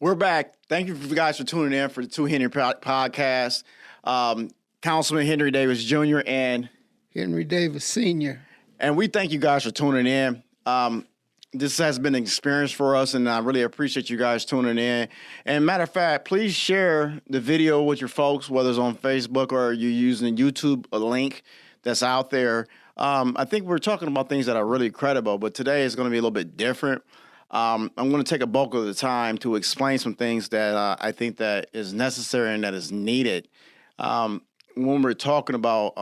We're back. Thank you guys for tuning in for the Two Henry podcast. Councilman Henry Davis Jr. and Henry Davis Sr. And we thank you guys for tuning in. This has been an experience for us, and I really appreciate you guys tuning in. And matter of fact, please share the video with your folks, whether it's on Facebook or you're using YouTube, a link that's out there. I think we're talking about things that are really credible, but today is going to be a little bit different. I'm going to take a bulk of the time to explain some things that I think that is necessary and that is needed. When we're talking about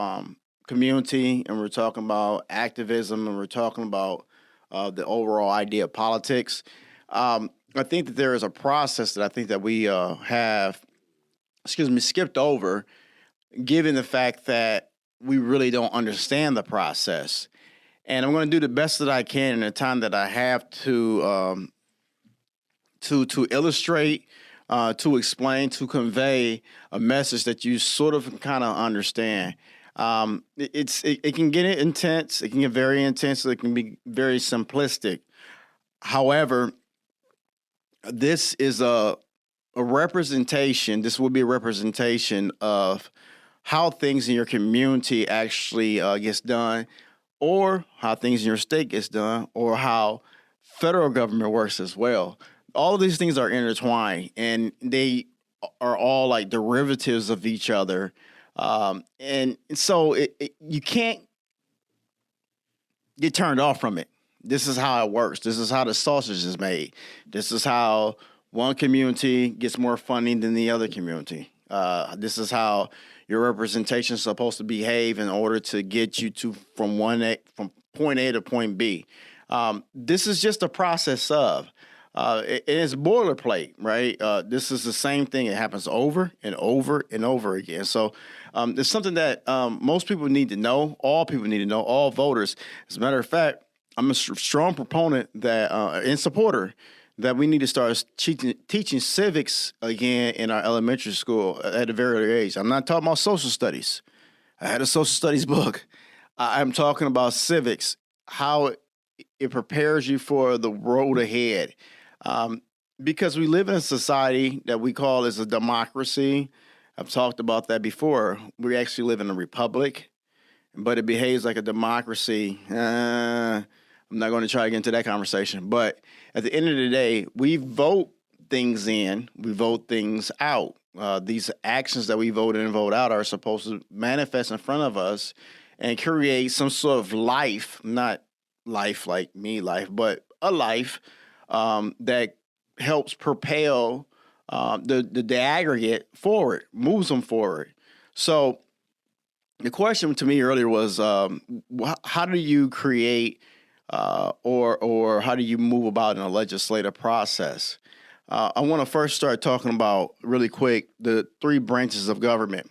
community and we're talking about activism and we're talking about the overall idea of politics, I think that there is a process that I think that we have, skipped over, given the fact that we really don't understand the process. And I'm going to do the best that I can in the time that I have to illustrate, to explain, to convey a message that you sort of kind of understand. It can get intense. It can get very intense. It can be very simplistic. However, this is a representation. This will be a representation of how things in your community actually gets done, or how things in your state gets done, or how federal government works as well. All of these things are intertwined, and they are all like derivatives of each other. And so you can't get turned off from it. This is how it works. This is how the sausage is made. This is how one community gets more funding than the other community. This is how your representation is supposed to behave in order to get you from point A to point B. This is just a process of. It's boilerplate, right? This is the same thing. It happens over and over and over again. So it's something that most people need to know. All people need to know. All voters. As a matter of fact, I'm a strong proponent that and supporter that we need to start teaching civics again in our elementary school at a very early age. I'm not talking about social studies. I had a social studies book. I'm talking about civics, how it prepares you for the road ahead. Because we live in a society that we call as a democracy. I've talked about that before. We actually live in a republic, but it behaves like a democracy. I'm not going to try to get into that conversation. But at the end of the day, we vote things in, we vote things out. These actions that we vote in and vote out are supposed to manifest in front of us and create some sort of life, not life like me life, but a life that helps propel the aggregate forward, moves them forward. So the question to me earlier was, how do you create or how do you move about in a legislative process? I want to first start talking about really quick the three branches of government.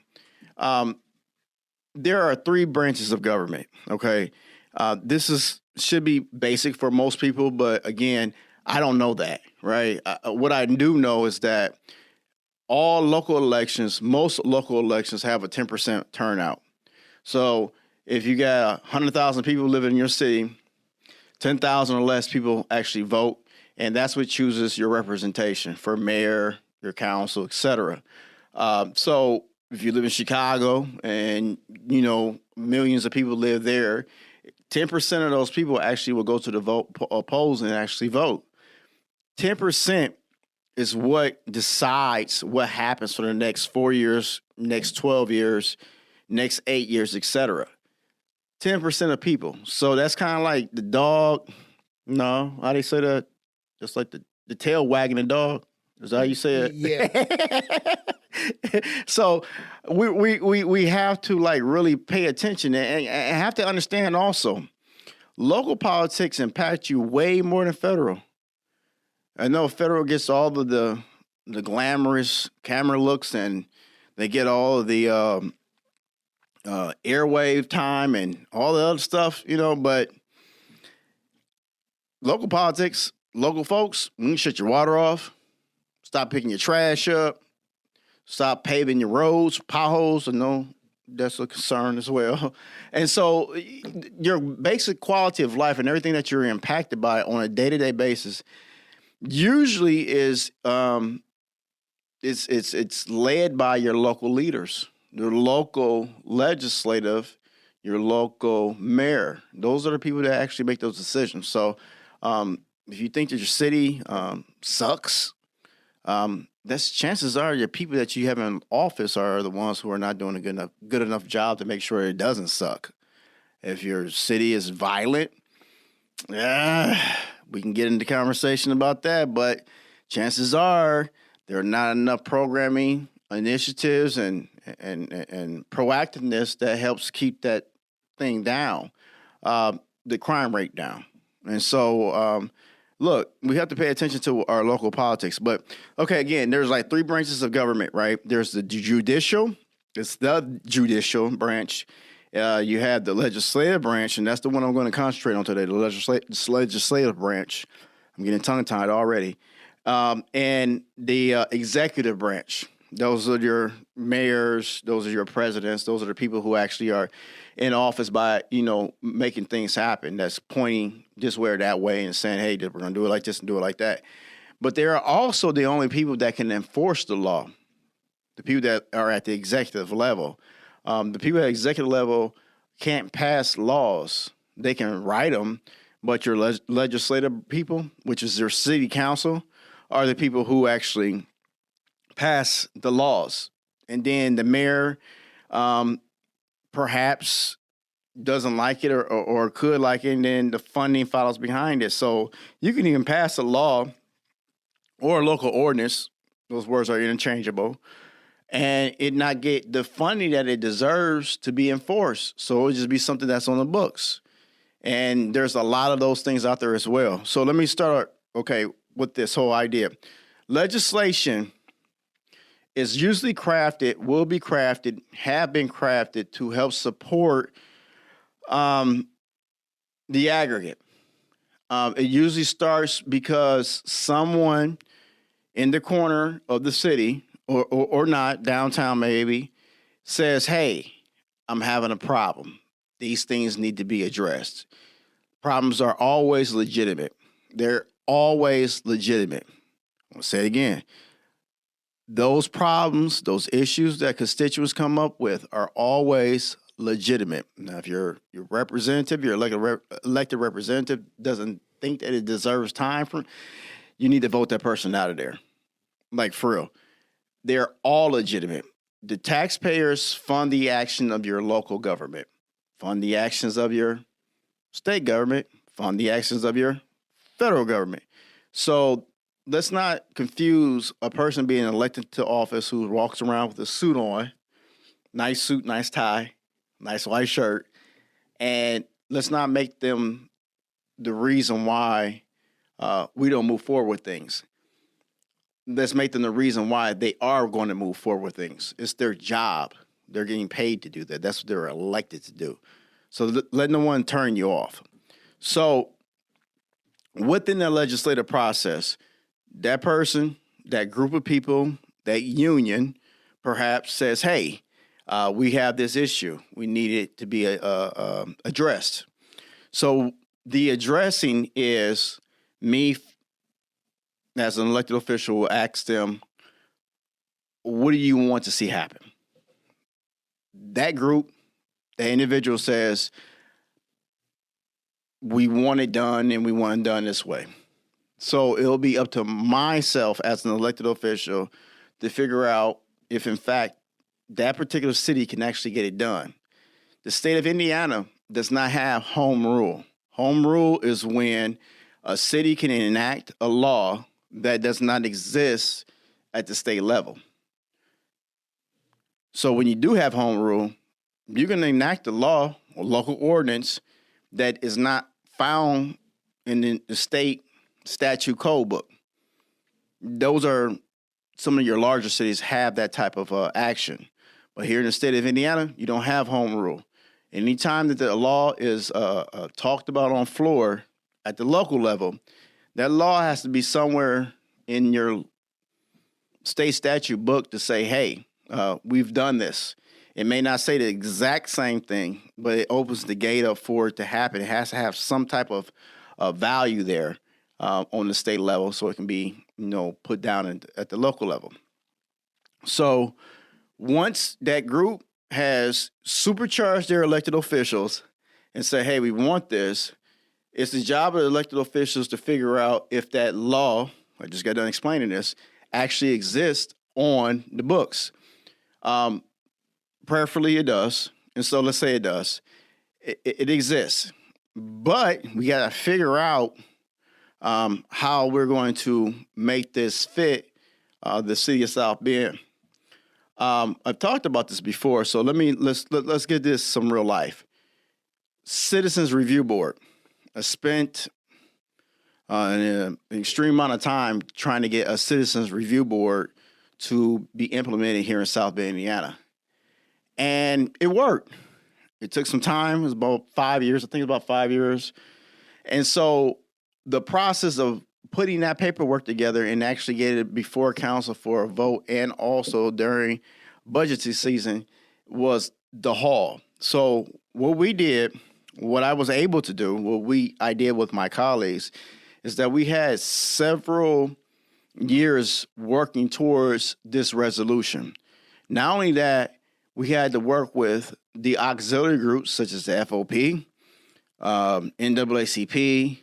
There are three branches of government. Okay, this should be basic for most people, but again, I don't know that, right? What I do know is that most local elections have a 10% turnout. So if you got 100,000 people living in your city, 10,000 or less people actually vote, and that's what chooses your representation for mayor, your council, et cetera. So if you live in Chicago and, millions of people live there, 10% of those people actually will go to the polls and actually vote. 10% is what decides what happens for the next 4 years, next 12 years, next 8 years, et cetera. 10% of people. So that's kind of like the dog. No, how do you say that? Just like the tail wagging the dog. Is that how you say it? Yeah. So we have to like really pay attention and have to understand also, local politics impact you way more than federal. I know federal gets all of the glamorous camera looks and they get all of the airwave time and all the other stuff, but local politics, local folks, you can shut your water off, stop picking your trash up, stop paving your roads, potholes. I know that's a concern as well. And so your basic quality of life and everything that you're impacted by on a day-to-day basis usually is it's led by your local leaders, your local legislative, your local mayor. Those are the people that actually make those decisions. So if you think that your city sucks, that's chances are your people that you have in office are the ones who are not doing a good enough job to make sure it doesn't suck. If your city is violent, we can get into conversation about that, but chances are there are not enough programming initiatives and proactiveness that helps keep that thing down, the crime rate down. And so, look, we have to pay attention to our local politics. But okay, again, there's like three branches of government, right? There's the judicial. It's the judicial branch. You have the legislative branch, and that's the one I'm going to concentrate on today, the legislative branch. I'm getting tongue-tied already. And the executive branch. Those are your mayors. Those are your presidents. Those are the people who actually are in office by, making things happen. That's pointing this way or that way and saying, hey, we're going to do it like this and do it like that. But they are also the only people that can enforce the law, the people that are at the executive level. The people at the executive level can't pass laws. They can write them, but your legislative people, which is your city council, are the people who actually pass the laws. And then the mayor perhaps doesn't like it or could like it, and then the funding follows behind it. So you can even pass a law or a local ordinance, those words are interchangeable, and it not get the funding that it deserves to be enforced. So it would just be something that's on the books. And there's a lot of those things out there as well. So let me start, with this whole idea. Legislation is usually crafted, will be crafted, have been crafted to help support the aggregate. It usually starts because someone in the corner of the city, or not, downtown maybe, says, hey, I'm having a problem. These things need to be addressed. Problems are always legitimate. They're always legitimate. I'll say it again. Those problems, those issues that constituents come up with are always legitimate. Now, if your representative, your elected representative doesn't think that it deserves time you need to vote that person out of there. Like, for real. They're all legitimate. The taxpayers fund the action of your local government, fund the actions of your state government, fund the actions of your federal government. So let's not confuse a person being elected to office who walks around with a suit on, nice suit, nice tie, nice white shirt, and let's not make them the reason why we don't move forward with things. Let's make them the reason why they are going to move forward with things. It's their job. They're getting paid to do that. That's what they're elected to do. So let no one turn you off. So within the legislative process, that person, that group of people, that union perhaps says, hey, we have this issue. We need it to be addressed. So the addressing is me as an elected official will ask them, what do you want to see happen? That group, the individual says, we want it done and we want it done this way. So it'll be up to myself as an elected official to figure out if, in fact, that particular city can actually get it done. The state of Indiana does not have home rule. Home rule is when a city can enact a law that does not exist at the state level. So when you do have home rule, you can enact a law or local ordinance that is not found in the state statute code book. Those are some of your larger cities have that type of action. But here in the state of Indiana, you don't have home rule. Anytime that the law is talked about on floor at the local level, that law has to be somewhere in your state statute book to say, hey, we've done this. It may not say the exact same thing, but it opens the gate up for it to happen. It has to have some type of value there on the state level, so it can be put down at the local level. So once that group has supercharged their elected officials and say, hey, we want this, it's the job of the elected officials to figure out if that law, I just got done explaining this, actually exists on the books. Prayerfully, it does. And so let's say it does. It exists. But we got to figure out how we're going to make this fit the city of South Bend. I've talked about this before, so let's get this some real life. Citizens Review Board. I spent an extreme amount of time trying to get a Citizens Review Board to be implemented here in South Bend, Indiana. And it worked. It took some time. It was about 5 years. I think it was about 5 years. And so the process of putting that paperwork together and actually get it before council for a vote and also during budgeting season was the haul. So what I was able to do, I did with my colleagues, is that we had several years working towards this resolution. Not only that, we had to work with the auxiliary groups such as the FOP, NAACP,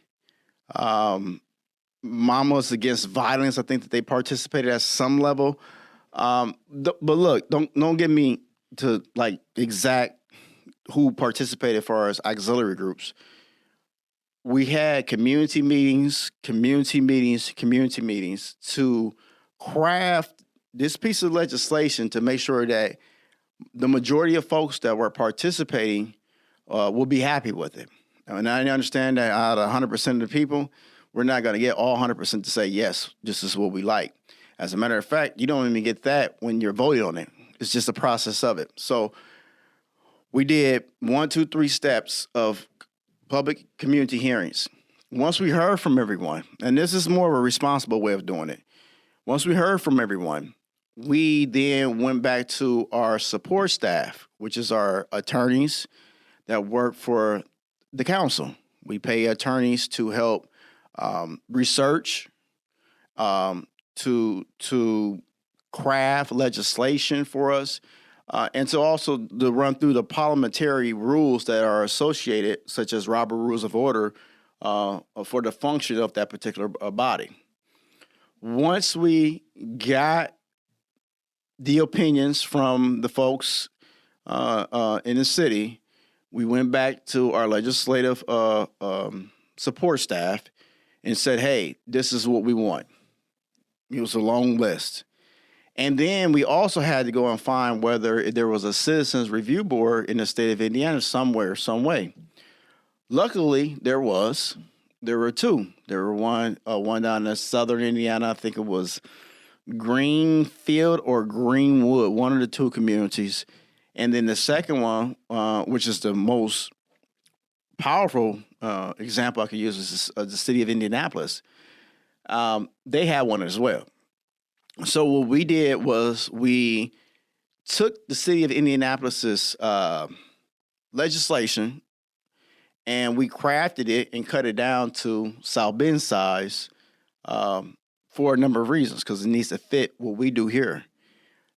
Mamas Against Violence. I think that they participated at some level. But look, don't get me to like exact who participated as far as auxiliary groups. We had community meetings to craft this piece of legislation to make sure that the majority of folks that were participating will be happy with it. And I understand that out of 100% of the people, we're not going to get all 100% to say, yes, this is what we like. As a matter of fact, you don't even get that when you're voting on it. It's just a process of it. So we did 1, 2, 3 steps of public community hearings. Once we heard from everyone, and this is more of a responsible way of doing it. Once we heard from everyone, we then went back to our support staff, which is our attorneys that work for the council. We pay attorneys to help research, to craft legislation for us, and to also to run through the parliamentary rules that are associated, such as Robert Rules of Order, for the function of that particular body. Once we got the opinions from the folks in the city, we went back to our legislative support staff and said, hey, this is what we want. It was a long list. And then we also had to go and find whether there was a Citizens Review Board in the state of Indiana somewhere, some way. Luckily, there was. There were 2. There were one down in southern Indiana. I think it was Greenfield or Greenwood, one of the 2 communities. And then the second one, which is the most powerful example I could use, is the city of Indianapolis. They had one as well. So what we did was we took the city of Indianapolis's legislation and we crafted it and cut it down to South Bend size for a number of reasons, because it needs to fit what we do here.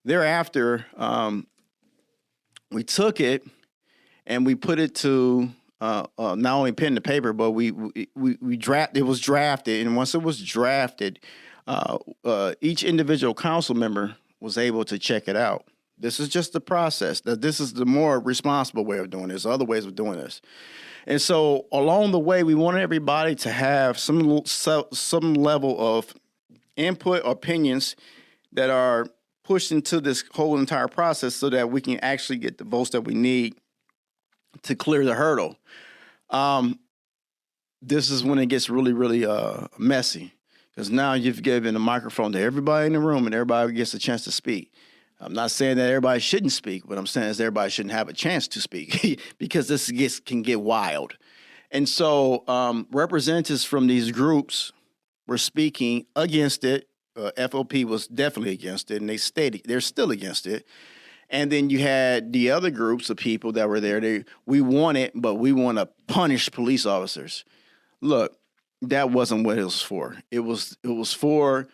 Thereafter, we took it and we put it to not only pen to paper, but we it was drafted, and once it was drafted, each individual council member was able to check it out. This is just the process. This is the more responsible way of doing this. Other ways of doing this, and so along the way, we wanted everybody to have some level of input, opinions that are pushed into this whole entire process, so that we can actually get the votes that we need to clear the hurdle. This is when it gets really, really messy, because now you've given a microphone to everybody in the room and everybody gets a chance to speak. I'm not saying that everybody shouldn't speak. What I'm saying is everybody shouldn't have a chance to speak because this can get wild. And so representatives from these groups were speaking against it. FOP was definitely against it, and they're still against it. And then you had the other groups of people that were there. We want it, but we want to punish police officers. Look, that wasn't what it was for. It was for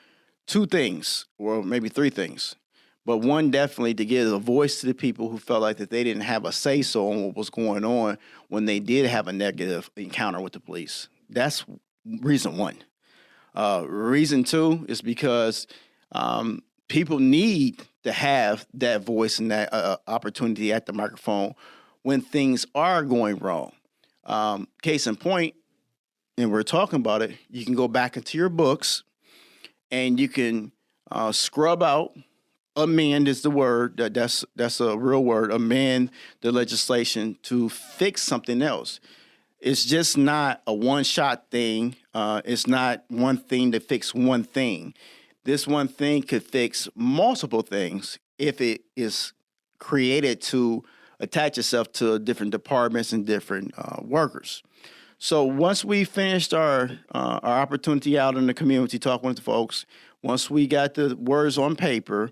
two things, or maybe three things. But one, definitely to give a voice to the people who felt like that they didn't have a say so on what was going on when they did have a negative encounter with the police. That's reason one. Reason two is because people need to have that voice and that opportunity at the microphone when things are going wrong. Case in point, and we're talking about it, you can go back into your books and you can scrub out, amend is the word, that's a real word, amend the legislation to fix something else. It's just not a one-shot thing. It's not one thing to fix one thing. This one thing could fix multiple things if it is created to attach itself to different departments and different workers. So once we finished our opportunity out in the community, talking with the folks, once we got the words on paper,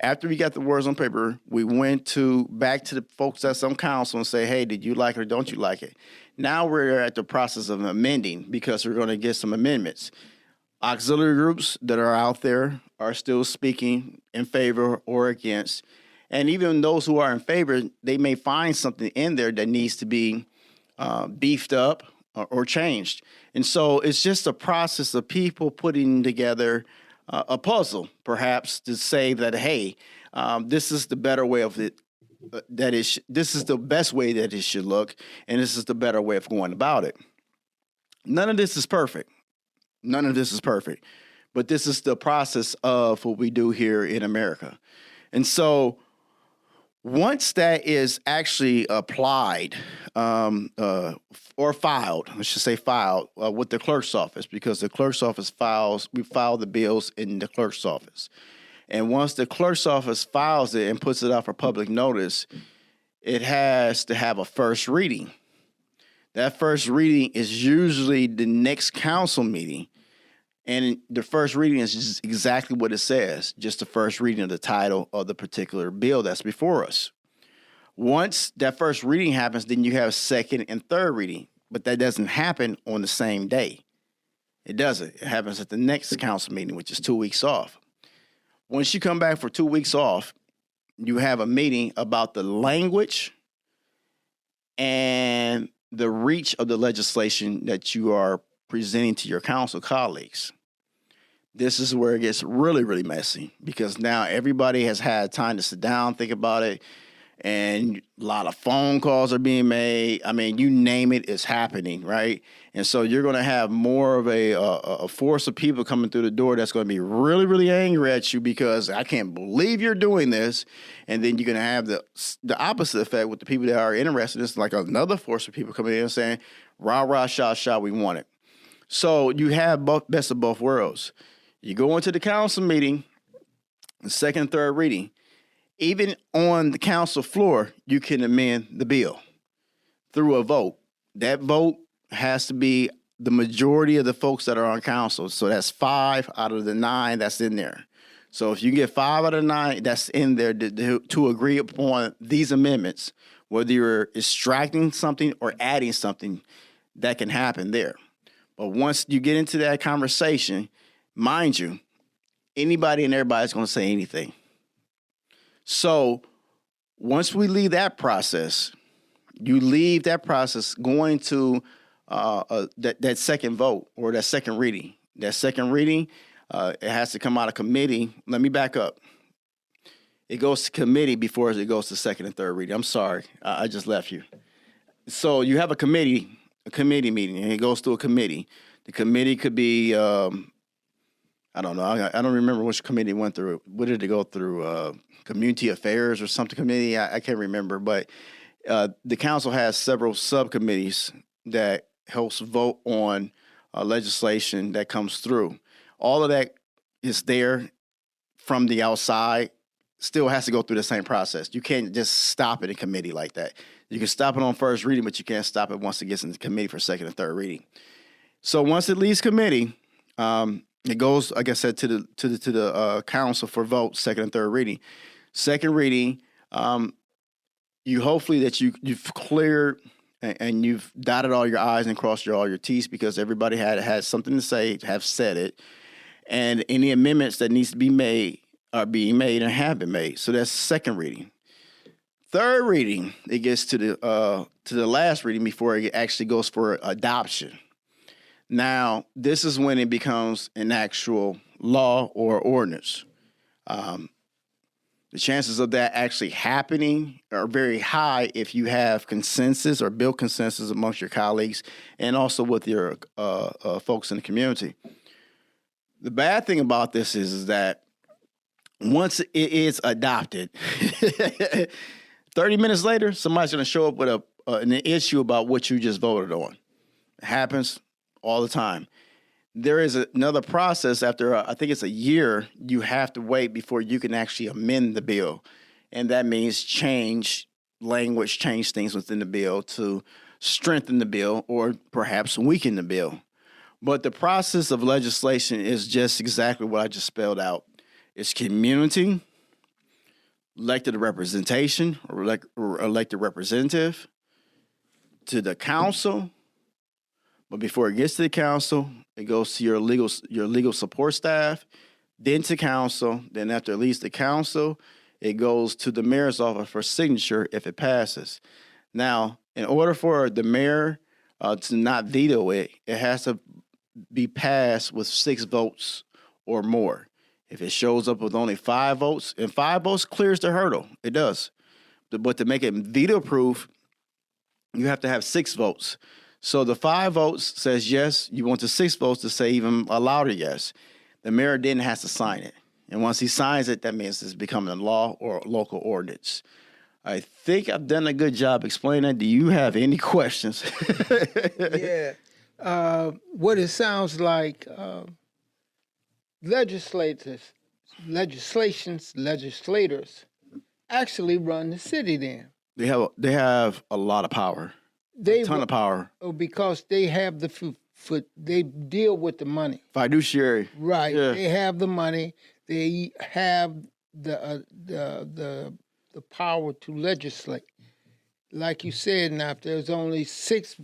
after we got the words on paper, we went back to the folks that's on council and say, hey, did you like it or don't you like it? Now we're at the process of amending because we're going to get some amendments. Auxiliary groups that are out there are still speaking in favor or against. And even those who are in favor, they may find something in there that needs to be beefed up or changed. And so it's just a process of people putting together a puzzle, perhaps, to say that, hey, this is the better way of it. This is the best way that it should look, and this is the better way of going about it. None of this is perfect. None of this is perfect. But this is the process of what we do here in America. And so once that is actually applied or filed, I should say filed, with the clerk's office, because the clerk's office we file the bills in the clerk's office. And once the clerk's office files it and puts it out for public notice, it has to have a first reading. That first reading is usually the next council meeting. And the first reading is just exactly what it says, just the first reading of the title of the particular bill that's before us. Once that first reading happens, then you have second and third reading. But that doesn't happen on the same day. It doesn't. It happens at the next council meeting, which is 2 weeks off. Once you come back for 2 weeks off, you have a meeting about the language and the reach of the legislation that you are presenting to your council colleagues. This is where it gets really, really messy because now everybody has had time to sit down, think about it, and a lot of phone calls are being made. I mean, you name it, it's happening, right? And so you're going to have more of a force of people coming through the door that's going to be really, really angry at you because I can't believe you're doing this. And then you're going to have the opposite effect with the people that are interested. It's like another force of people coming in and saying, rah, rah, shah, shah, we want it. So you have best of both worlds. You go into the council meeting, the second and third reading. Even on the council floor, you can amend the bill through a vote. That vote has to be the majority of the folks that are on council. So that's 5 out of the 9 that's in there. So if you get 5 out of 9 that's in there to agree upon these amendments, whether you're extracting something or adding something, that can happen there. But once you get into that conversation, mind you, anybody and everybody's going to say anything. So once we leave that process, you leave that process going to that second vote or that second reading. That second reading, it has to come out of committee. Let me back up. It goes to committee before it goes to second and third reading. I'm sorry, I just left you. So you have a committee meeting, and it goes to a committee. The committee could be, I don't know. I don't remember which committee went through. What did it go through? Community Affairs or something committee? I can't remember. But the council has several subcommittees that helps vote on legislation that comes through. All of that is there from the outside. Still has to go through the same process. You can't just stop it in committee like that. You can stop it on first reading, but you can't stop it once it gets into committee for second and third reading. So once it leaves committee, it goes, like I said, to the council for vote, second and third reading. Second reading, you hopefully that you've cleared and you've dotted all your I's and crossed all your T's because everybody had something to say, have said it, and any amendments that needs to be made are being made and have been made. So that's second reading. Third reading, it gets to the last reading before it actually goes for adoption. Now, this is when it becomes an actual law or ordinance. The chances of that actually happening are very high if you have consensus or build consensus amongst your colleagues and also with your folks in the community. The bad thing about this is that once it is adopted, 30 minutes later, somebody's going to show up with an issue about what you just voted on. It happens all the time. There is another process after, I think it's a year, you have to wait before you can actually amend the bill. And that means change language, change things within the bill to strengthen the bill or perhaps weaken the bill. But the process of legislation is just exactly what I just spelled out. It's community, elected representation or elected representative, to the council. But before it gets to the council, it goes to your legal support staff, then to council. Then after it leaves the council, it goes to the mayor's office for signature if it passes. Now, in order for the mayor to not veto it, it has to be passed with 6 votes or more. If it shows up with only 5 votes, and 5 votes clears the hurdle, it does. But to make it veto-proof, you have to have 6 votes. So the 5 votes says yes. You want the 6 votes to say even a louder yes. The mayor then has to sign it. And once he signs it, that means it's becoming a law or a local ordinance. I think I've done a good job explaining that. Do you have any questions? Yeah. What it sounds like, legislators actually run the city then. They have a lot of power. A ton of power. Because they have they deal with the money. Fiduciary. Right. Yeah. They have the money. They have the power to legislate. Like you said, now if there's only 6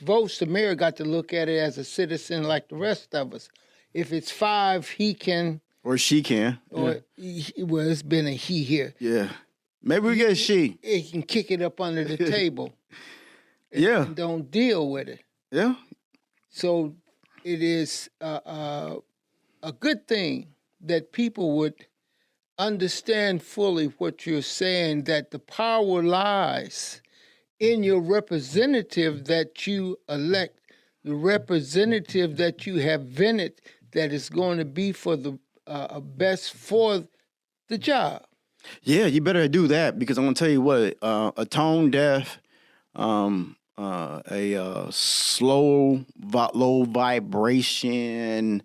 votes, the mayor got to look at it as a citizen like the rest of us. If it's 5, he can. Or she can. Or well, it's been a he here. Yeah. Maybe we get a she. He can kick it up under the table. Yeah. And don't deal with it. Yeah. So it is a good thing that people would understand fully what you're saying, that the power lies in your representative that you elect, the representative that you have vetted that is going to be for the best for the job. Yeah, you better do that because I'm going to tell you what, a tone deaf, a slow, low vibration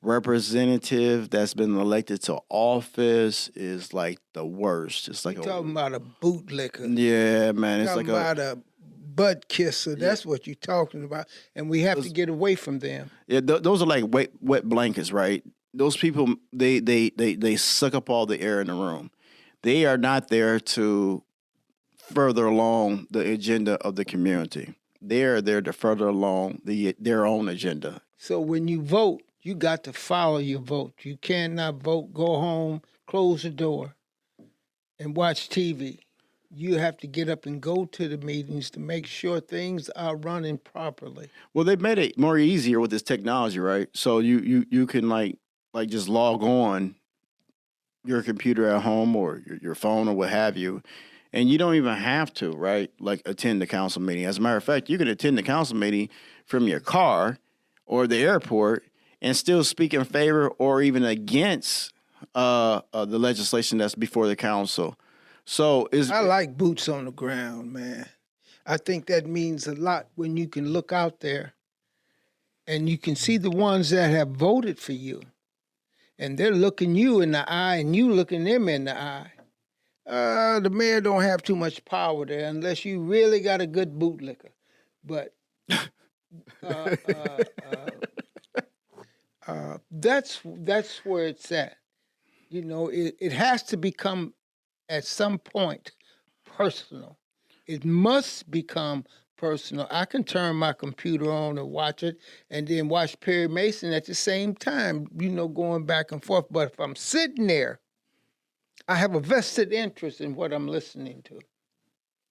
representative that's been elected to office is like the worst. It's like You're talking about a bootlicker. Yeah, man. It's talking like about a butt kisser. That's what you're talking about. And we have to get away from them. Yeah, those are like wet blankets, right? Those people, they suck up all the air in the room. They are not there to further along the agenda of the community. They are there to further along their own agenda. So when you vote, you got to follow your vote. You cannot vote, go home, close the door, and watch TV. You have to get up and go to the meetings to make sure things are running properly. Well, they've made it more easier with this technology, right? So you can like just log on your computer at home or your phone or what have you, and you don't even have to, right? Like attend the council meeting. As a matter of fact, you can attend the council meeting from your car or the airport and still speak in favor or even against the legislation that's before the council. So I like boots on the ground, man. I think that means a lot when you can look out there and you can see the ones that have voted for you. And they're looking you in the eye and you looking them in the eye. The mayor don't have too much power there unless you really got a good bootlicker. But that's where it's at. You know, it has to become at some point personal. It must become personal. I can turn my computer on and watch it and then watch Perry Mason at the same time, going back and forth. But if I'm sitting there, I have a vested interest in what I'm listening to.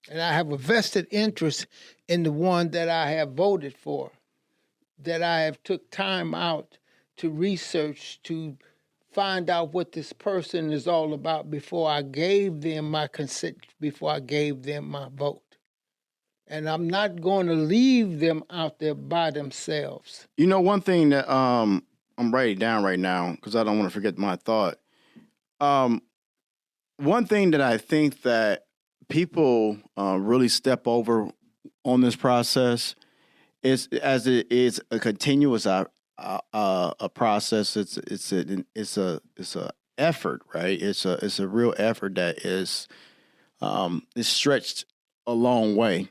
And I have a vested interest in the one that I have voted for, that I have took time out to research, to find out what this person is all about before I gave them my consent, before I gave them my vote. And I'm not going to leave them out there by themselves. You know, one thing that I'm writing down right now because I don't want to forget my thought. One thing that I think that people really step over on this process is, as it is a continuous a process. It's a effort, right? It's a real effort that is stretched a long way.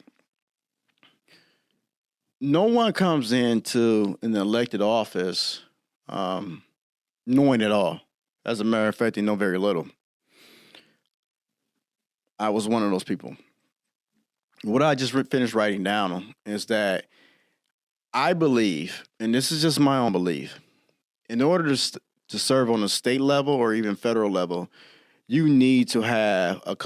No one comes into an elected office knowing it all. As a matter of fact, they know very little. I was one of those people. What I just finished writing down is that I believe, and this is just my own belief, in order to serve on a state level or even federal level, you need to have a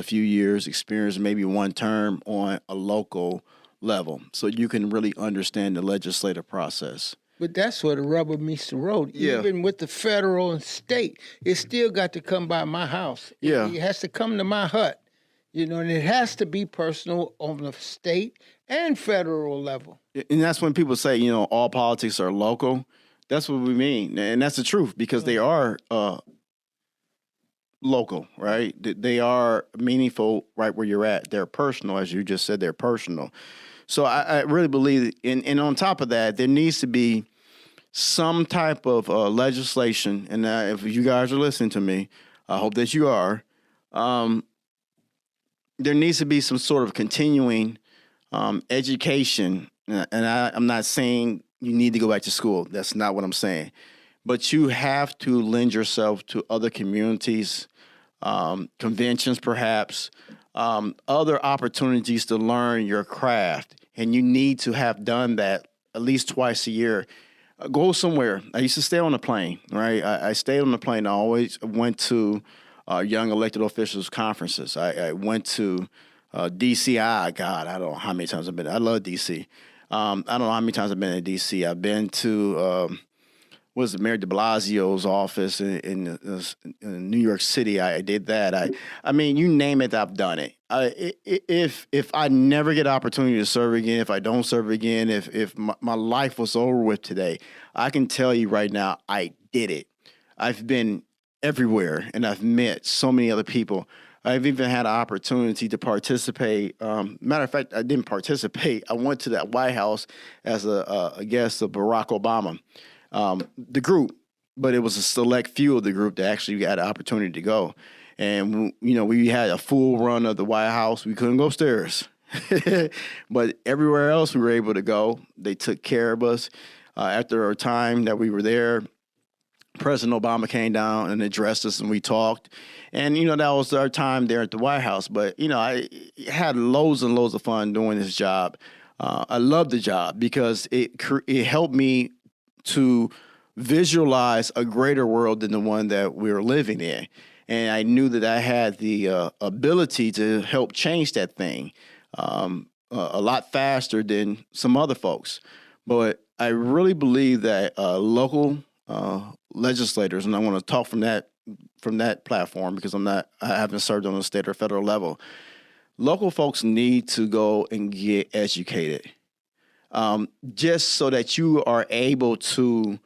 few years experience, maybe one term on a local level, so you can really understand the legislative process. But that's where the rubber meets the road. Yeah. Even with the federal and state, it still got to come by my house. Yeah. It has to come to my hut, and it has to be personal on the state and federal level. And that's when people say, all politics are local. That's what we mean. And that's the truth, because they are local, right? They are meaningful right where you're at. They're personal, as you just said, they're personal. So I really believe, and on top of that, there needs to be some type of legislation. And if you guys are listening to me, I hope that you are. There needs to be some sort of continuing education. And I'm not saying you need to go back to school. That's not what I'm saying. But you have to lend yourself to other communities, conventions perhaps, other opportunities to learn your craft. And you need to have done that at least twice a year. Go somewhere. I used to stay on a plane, right? I stayed on the plane. I always went to young elected officials conferences. I went to DCI. God, I don't know how many times I've been. I love DC. I don't know how many times I've been in DC. I've been to Mayor de Blasio's office in New York City. I did that. I mean, you name it, I've done it. If I never get opportunity to serve again, if I don't serve again, if my life was over with today, I can tell you right now, I did it. I've been everywhere, and I've met so many other people. I've even had an opportunity to participate. Matter of fact, I didn't participate. I went to that White House as a guest of Barack Obama. The group, but it was a select few of the group that actually got an opportunity to go. And, we had a full run of the White House. We couldn't go upstairs. But everywhere else we were able to go. They took care of us. After our time that we were there, President Obama came down and addressed us, and we talked. And, that was our time there at the White House. But, I had loads and loads of fun doing this job. I loved the job because it helped me to visualize a greater world than the one that we were living in. And I knew that I had the ability to help change that thing a lot faster than some other folks. But I really believe that local legislators, and I want to talk from that platform because I haven't served on a state or federal level. Local folks need to go and get educated. Just so that you are able to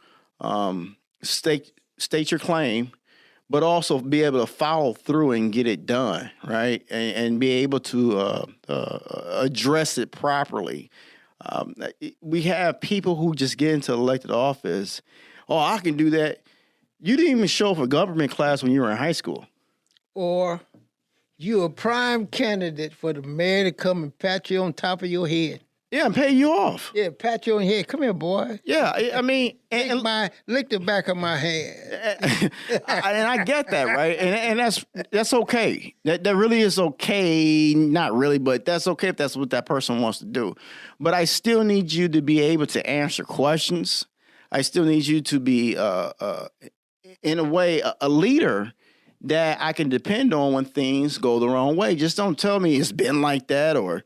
state your claim, but also be able to follow through and get it done, right? And be able to address it properly. We have people who just get into elected office. Oh, I can do that. You didn't even show up for government class when you were in high school. Or you're a prime candidate for the mayor to come and pat you on top of your head. Yeah, and pay you off. Yeah, pat you on the head. Come here, boy. Yeah, I mean, and Lick the back of my hand. and I get that, right? And that's okay. That really is okay. Not really, but that's okay if that's what that person wants to do. But I still need you to be able to answer questions. I still need you to be, in a way, a leader that I can depend on when things go the wrong way. Just don't tell me it's been like that, or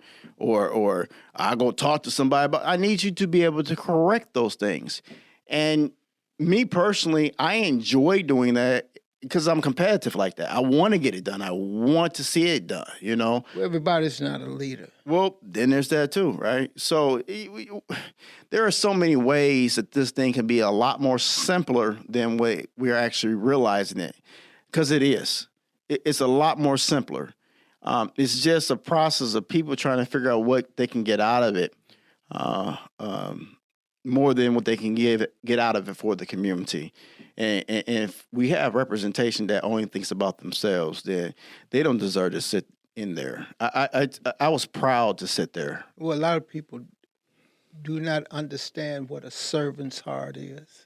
I go talk to somebody. But I need you to be able to correct those things. And me personally, I enjoy doing that because I'm competitive like that. I want to get it done. I want to see it done, you know? Well, everybody's not a leader. Well, then there's that too, right? So there are so many ways that this thing can be a lot more simpler than we're actually realizing it, because it is. It's a lot more simpler. It's just a process of people trying to figure out what they can get out of it, more than what they can get out of it for the community. And if we have representation that only thinks about themselves, then they don't deserve to sit in there. I was proud to sit there. Well, a lot of people do not understand what a servant's heart is.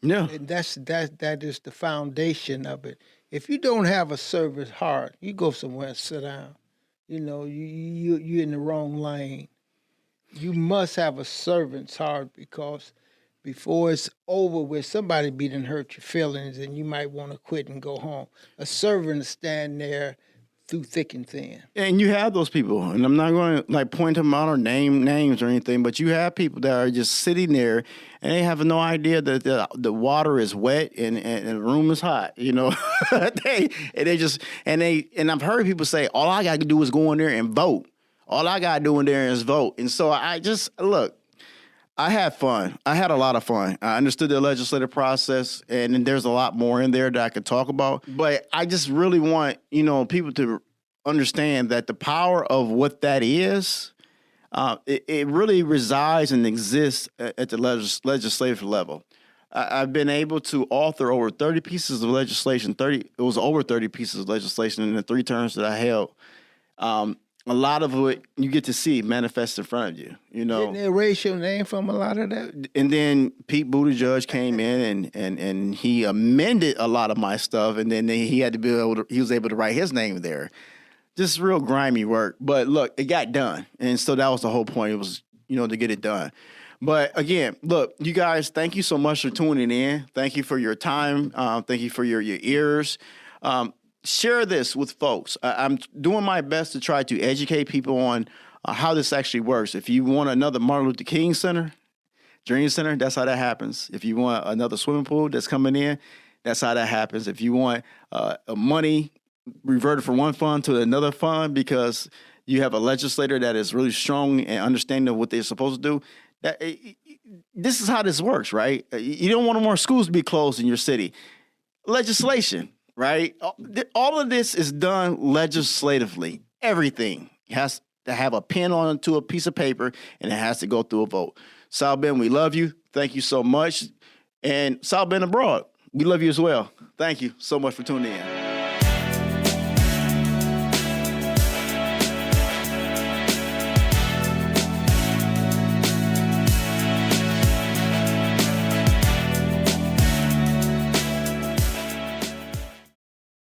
Yeah. And that is the foundation of it. If you don't have a servant's heart, you go somewhere and sit down. You know, you're in the wrong lane. You must have a servant's heart, because before it's over with, somebody be done hurt your feelings and you might want to quit and go home. A servant is stand there through thick and thin. And you have those people, and I'm not going to like point them out or name names or anything, but you have people that are just sitting there and they have no idea that the water is wet and the room is hot, you know. And I've heard people say, all I got to do is go in there and vote. All I got to do in there is vote. And so I had fun. I had a lot of fun. I understood the legislative process, and there's a lot more in there that I could talk about. But I just really want, people to understand that the power of what that is, it really resides and exists at the legislative level. I've been able to author over 30 pieces of legislation. It was over 30 pieces of legislation in the 3 terms that I held. A lot of it you get to see manifest in front of you, Didn't they erase your name from a lot of that? And then Pete Buttigieg came in and he amended a lot of my stuff, and then he was able to write his name there. Just real grimy work. But look, it got done. And so that was the whole point. It was, to get it done. But again, look, you guys, thank you so much for tuning in. Thank you for your time. Thank you for your ears. Share this with folks. I'm doing my best to try to educate people on how this actually works. If you want another Martin Luther King Dream Center, that's how that happens. If you want another swimming pool that's coming in, that's how that happens. If you want money reverted from one fund to another fund because you have a legislator that is really strong and understanding of what they're supposed to do, this is how this works, right? You don't want more schools to be closed in your city. Legislation. Right? All of this is done legislatively. Everything has to have a pen onto a piece of paper, and it has to go through a vote. South Bend, we love you. Thank you so much. And South Bend Abroad, we love you as well. Thank you so much for tuning in.